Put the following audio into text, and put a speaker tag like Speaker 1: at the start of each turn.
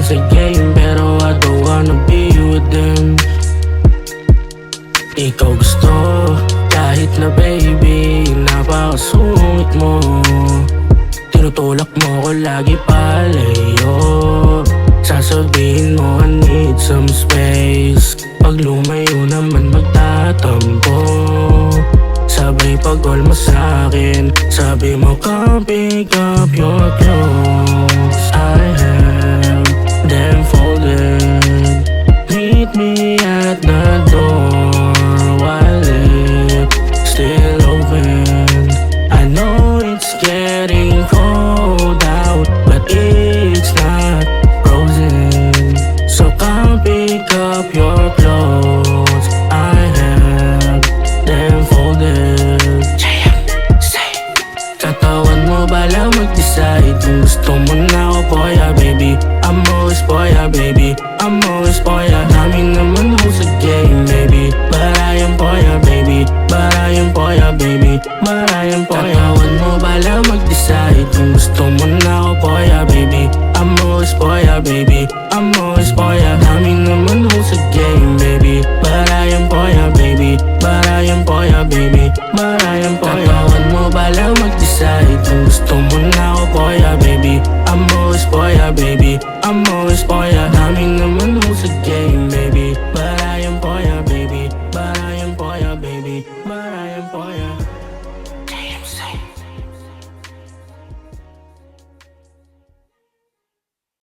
Speaker 1: sa game, pero I don't wanna be with them. Ikaw gusto, kahit na baby, napakasungit mo. Tinutulak mo ko lagi palayo. Sasabihin mo I need some space. Pag lumayo naman magtatampo. Sabay pag-all mo sa'kin, sabi mo come pick up your clothes. I have them folded. Meet me at the door while it's still open. I know it's getting cold out, but it's not frozen. So come pick up your clothes. I have them folded. Katawan mo bala mag-decide kung gusto mo na ako, boy, baby. I'm always boy, baby. I'm always boy, namin naman ako sa game, baby. But I am boy, baby. But I am boy, baby. But I am boy. Katawan mo bala mag-decide kung gusto mo na ako, boy, baby. I'm always boy, baby. I'm always boy, namin naman ako sa game, baby. But I am boy, baby. But I am boy, baby. But I am boy. Katawan mo bala mag-decide kung gusto mo na ako, boy, baby. I'm always boy, baby. I'm always boy, namin naman ako sa